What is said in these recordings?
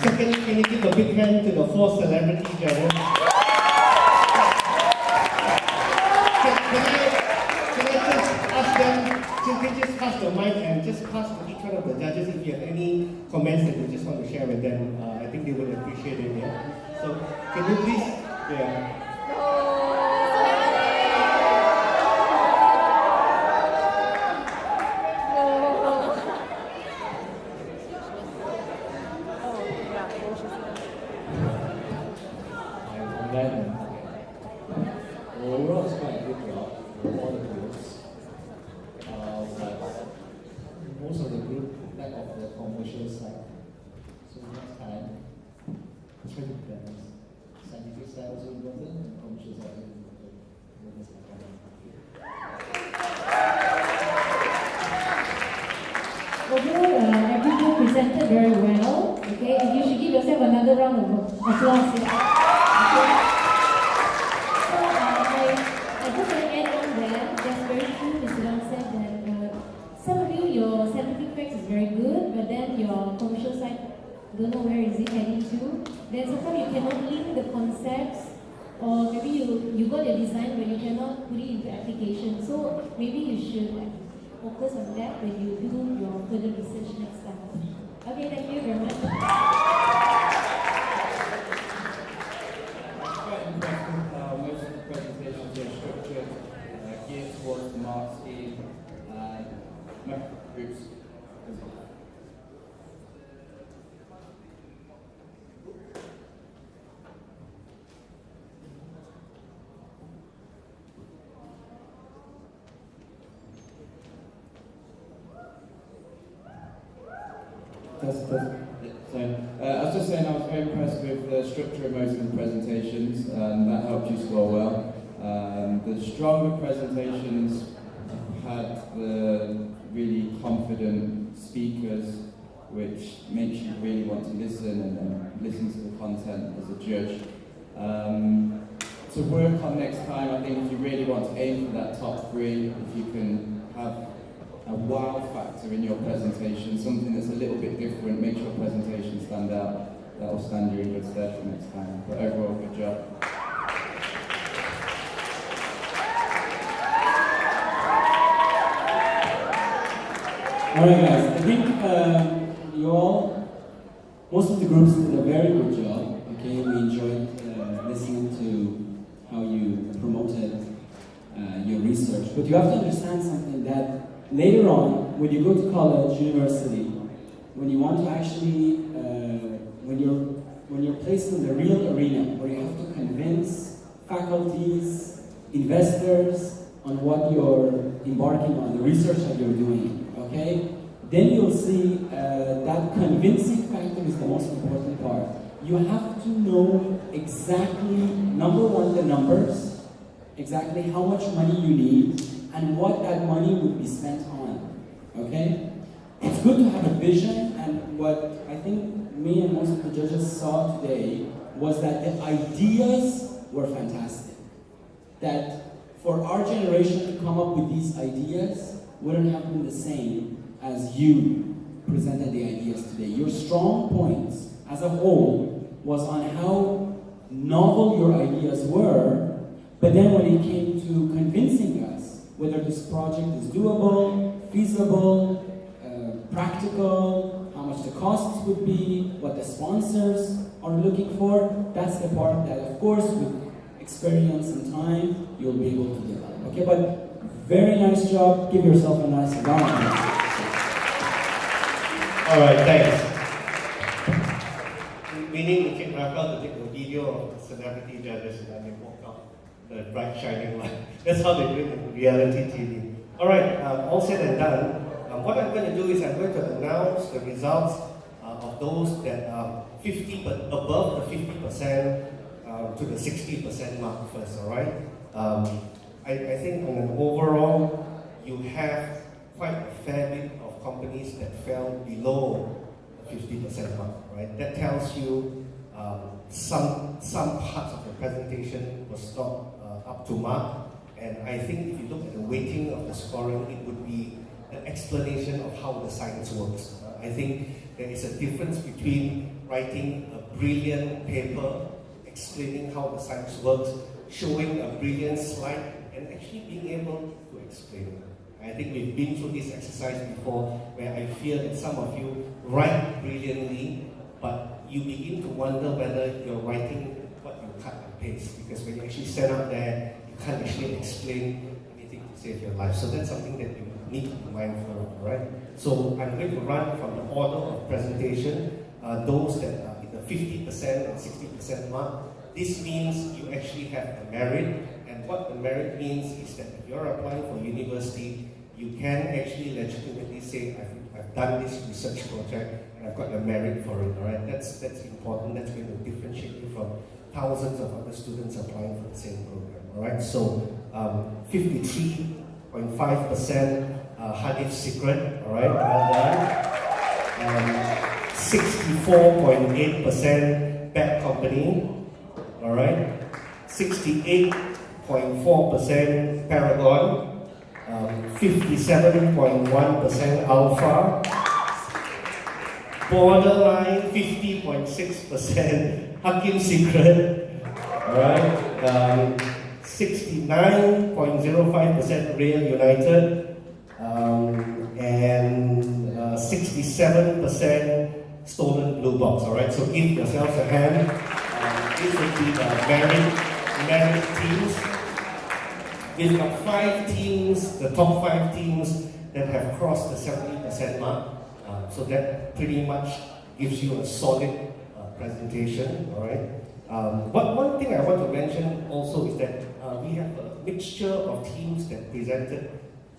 Second, can you give a big hand to the 4 celebrity judges? Can I just ask them to just pass the mic and just pass to each one of the judges if you have any comments that you just want to share with them? I think they would appreciate it. Yeah. So can you please? Yeah. Overall, it's quite a good job for all the groups. Most of the group lack of the commercial side. So next time, try to balance. Scientific side also important, and commercial side also important. Overall, every group presented very well. Okay, and you should give yourself another round of applause. Yeah. Okay. I just want to add on there. That's very true, Mr. Dong said that some of you, your scientific facts is very good, but then your commercial side, don't know where is it heading to. Then sometimes you cannot link the concepts, or maybe you got your design, but you cannot put it into application. So maybe you should focus on that when you do your further research next time. Okay, thank you very much. Most of the presentations are structured, geared towards the marketing and groups as well. So, I was just saying I was very impressed with the structure of most of the presentations, and that helped you score well. The stronger presentations had the really confident speakers, which makes you really want to listen and listen to the content as a judge. To work on next time, I think if you really want to aim for that top 3, if you can have a wow factor in your presentation, something that's a little bit different, makes your presentation stand out, that will stand you in good stead for next time. But overall, good job. Alright guys, I think most of the groups did a very good job. Okay, we enjoyed listening to how you promoted your research. But you have to understand something, that later on, when you go to college, university, when you want to actually, when you're placed in the real arena, where you have to convince faculties, investors, on what you're embarking on, the research that you're doing, okay? Then you'll see that convincing factor is the most important part. You have to know exactly, number one, the numbers, exactly how much money you need, and what that money would be spent on, okay? It's good to have a vision, and what I think me and most of the judges saw today was that the ideas were fantastic. That for our generation to come up with these ideas wouldn't have been the same as you presented the ideas today. Your strong points as a whole was on how novel your ideas were, but then when it came to convincing us whether this project is doable, feasible, practical, how much the costs would be, what the sponsors are looking for, that's the part that, of course, with experience and time, you'll be able to develop. Okay, but very nice job. Give yourself a nice round of applause. All right, thanks. We need to take Rafael to take a video of the celebrity judges and then they walk out the bright shining light. That's how they do it in reality TV. All right, all said and done. What I'm going to do is I'm going to announce the results of those that are above the 50% to the 60% mark first. All right. I think on an overall, you have quite a fair bit of companies that fell below the 50% mark, right? That tells you some parts of the presentation was not up to mark. And I think if you look at the weighting of the scoring, it would be an explanation of how the science works. I think there is a difference between writing a brilliant paper, explaining how the science works, showing a brilliant slide, and actually being able to explain it. I think we've been through this exercise before, where I fear that some of you write brilliantly, but you begin to wonder whether you're writing what you cut and paste, because when you actually stand up there, you can't actually explain anything to save your life. So that's something that you need to be mindful of, right? So I'm going to run from the order of presentation, those that are in the 50% and 60% mark. This means you actually have a merit, and what the merit means is that if you're applying for university, you can actually legitimately say, I've done this research project and I've got a merit for it, all right? That's important. That's going to differentiate you from thousands of other students applying for the same program, all right? So 53.5% Hanif's Secret, all right? Well done. 64.8% Bad Company, all right? 68.4% Paragon. 57.1% Alpha, borderline 50.6% Hakim Secret, alright, 69.05% Rail United, and 67% Stolen Blue Box, alright, so give yourselves a hand. These would be the merit teams. We've got 5 teams, the top 5 teams that have crossed the 70% mark. So that pretty much gives you a solid presentation, all right? One thing I want to mention also is that we have a mixture of teams that presented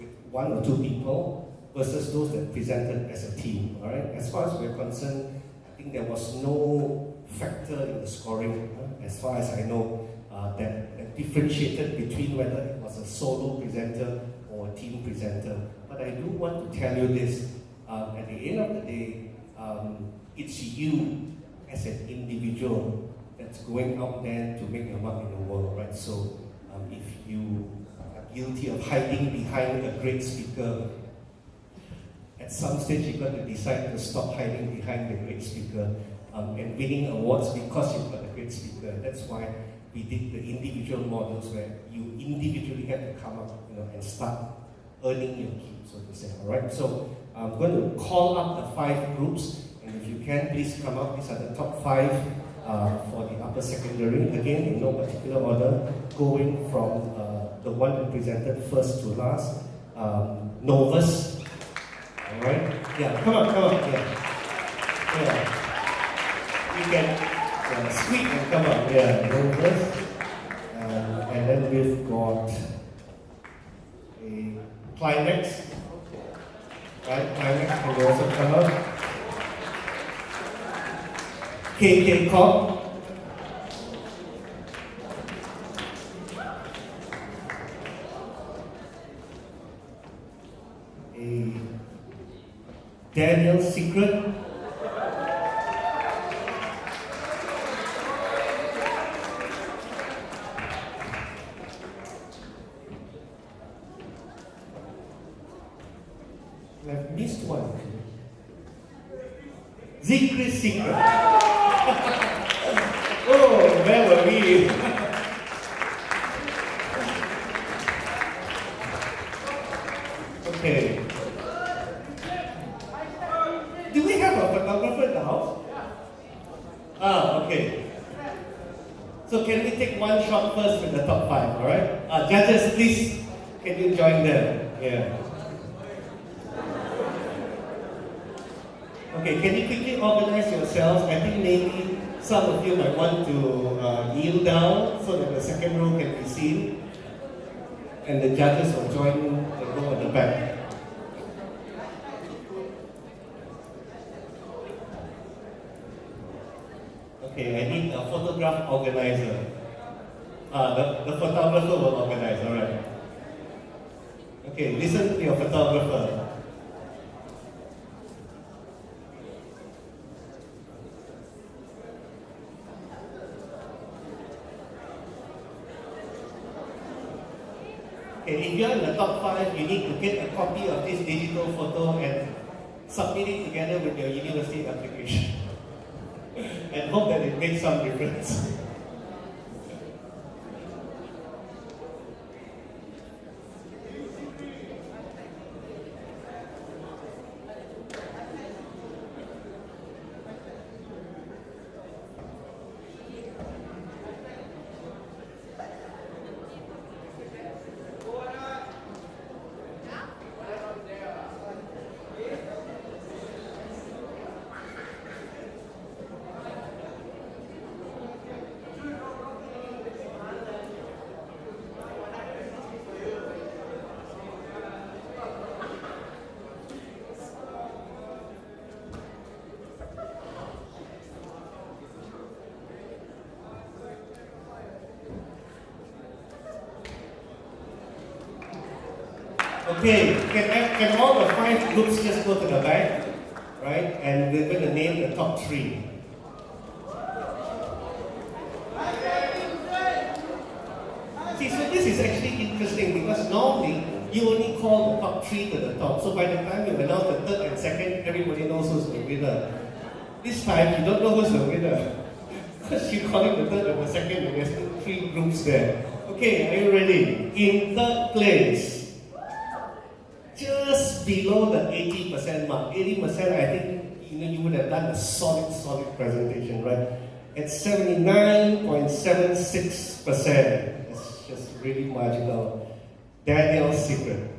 with 1 or 2 people versus those that presented as a team, all right? As far as we're concerned, I think there was no factor in the scoring, as far as I know, that differentiated between whether it was a solo presenter or a team presenter. But I do want to tell you this, at the end of the day, it's you as an individual that's going out there to make your mark in the world, right? So if you are guilty of hiding behind a great speaker, at some stage you're going to decide to stop hiding behind the great speaker and winning awards because you've got a great speaker. That's why we did the individual models where you individually have to come up, and start earning your keep, so to say. All right. So I'm going to call up the 5 groups, and if you can, please come up. These are the top 5 for the upper secondary. Again, in no particular order, going from the one that presented first to last. Novus. All right. Yeah. Come on. Yeah. You can. Sweet and come up, Novus. And then we've got a Climax. Right, Climax can also come up. KK Corp. A Daniel's Secret. I've missed one. Zikri's Secret. Oh, where were we? Okay. Do we have a photographer in the house? Okay. So can we take one shot first with the top 5, alright? Judges, please, can you join them? Yeah. Okay, can you quickly organize yourselves? I think maybe some of you might want to kneel down so that the second row can be seen. And the judges will join the row at the back. Okay, I need a photograph organizer. The photographer will organize, alright. Okay, listen to your photographer. Okay, if if you're in the top 5, you need to get a copy of this digital photo and submit it together with your university application. And hope that it makes some difference. Okay, can all the 5 groups just go to the back, right? And we're going to name the top 3. See, so this is actually interesting because normally you only call the top 3 to the top. So by the time you announce the 3rd and 2nd, everybody knows who's the winner. This time you don't know who's the winner because you're calling the 3rd and the 2nd and there's still 3 groups there. Okay, are you ready? In 3rd place, just below the 80% mark. 80%, I think you would have done a solid presentation, right? It's 79.76%. It's just really marginal. Daniel's secret.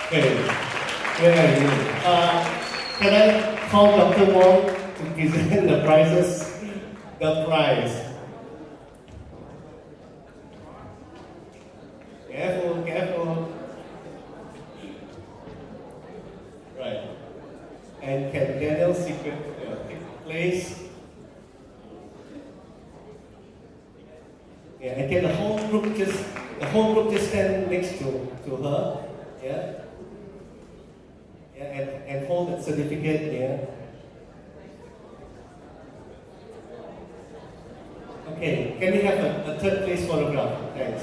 Okay, where are you? Can I call Dr. Wong to present the prizes? The prize. Careful. Right. And can Daniel's secret take place? Yeah, and can the whole group just stand next to her? Yeah? Yeah, and hold that certificate, yeah. Okay, can we have a 3rd place photograph? Thanks.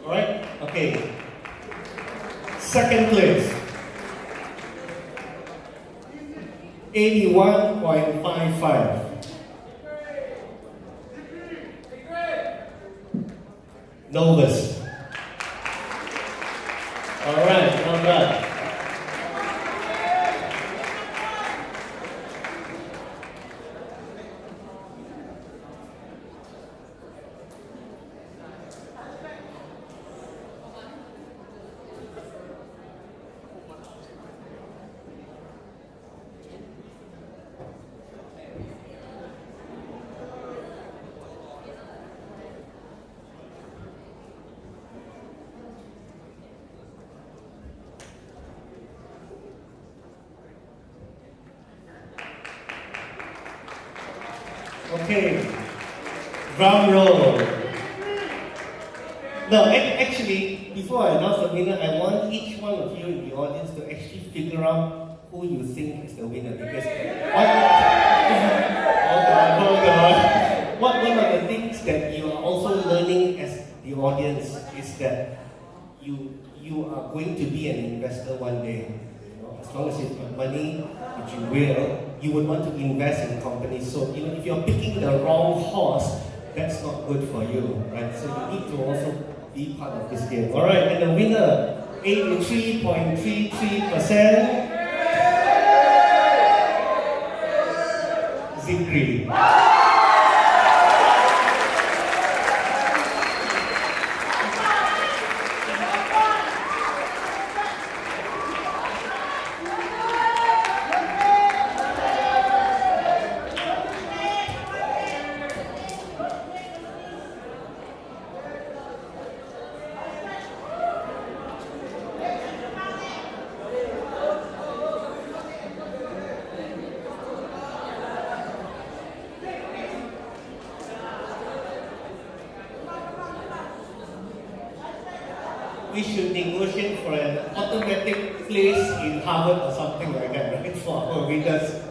Alright? Okay. 2nd place. 81.55. Novus. Alright, well done. Okay, drum roll. No, actually, before I announce the winner, I want each one of you in the audience to actually figure out who you think is the winner. Because hold on. One of the things that you are also learning as the audience is that you are going to be an investor one day. As long as you've got money, which you will, you would want to invest in companies. So, if you're picking the wrong horse, that's not good for you, right? So you need to also be part of this game. All right, and the winner, 83.33%, Zikri. we should negotiate for an automatic place in Harvard or something like that, right? For our readers.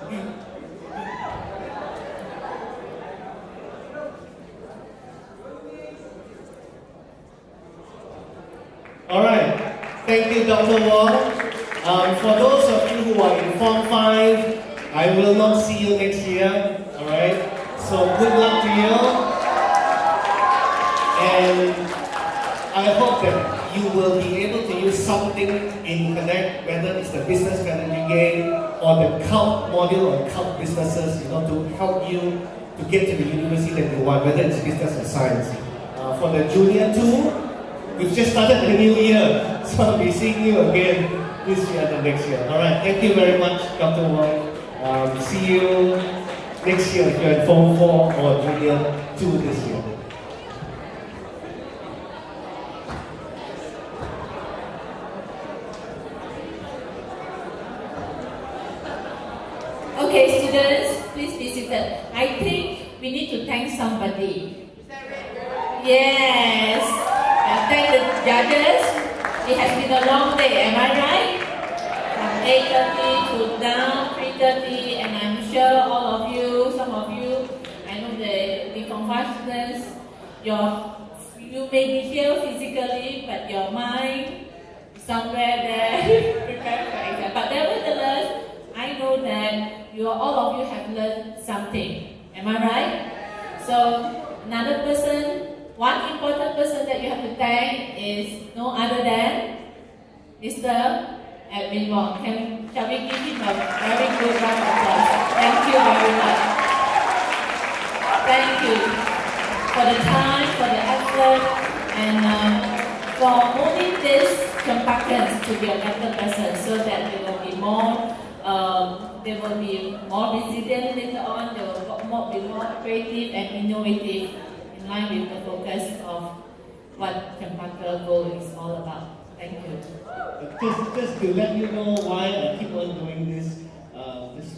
Alright, thank you, Dr. Wong. For those of you who are in Form 5, I will not see you next year. Alright, so good luck to you. And I hope that you will be able to use something in Connect, whether it's the business strategy game or the cult module or cult businesses, to help you to get to the university that you want, whether it's business or science. For the junior 2, we've just started the new year, so I'll be seeing you again this year and next year. Alright, thank you very much, Dr. Wong. See you next year if you're in Form 4 or Junior 2 this year. Okay, students, please be seated. I think we need to thank somebody. Yes. And thank the judges. It has been a long day, am I right? From 8:30 to now 3:30, and I'm sure all of you, some of you, I know the Form 5 students, you may be here physically, but your mind is somewhere there prepared for exam. But nevertheless, I know that all of you have learned something. Am I right? So another person, one important person that you have to thank is no other than Mr. Edwin Wong. Shall we give him a very good round of applause? Thank you very much. Thank you for the time, for the effort, and for molding these Cempakans to be a better person, so that they will be more resilient later on. They will be more creative and innovative, in line with the focus of what Cempaka Goal is all about. Thank you. Just to let you know why I keep on doing this.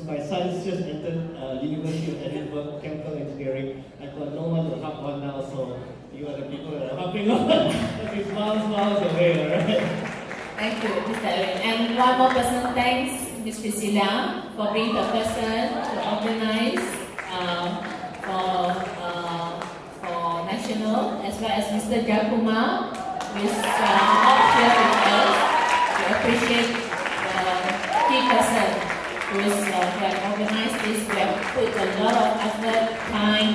My son's just entered University of Edinburgh Chemical Engineering. I've got no one to help on now, so you are the people that are helping on. It's miles away, alright? Thank you, Mr. Edwin. And one more person, thanks Ms. Priscilla for being the person to organize for national, as well as Mr. Jakuma, who is not here with us. We appreciate the key person who has organized this. We have put a lot of effort, time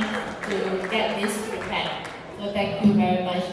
to get this prepared. So thank you very much.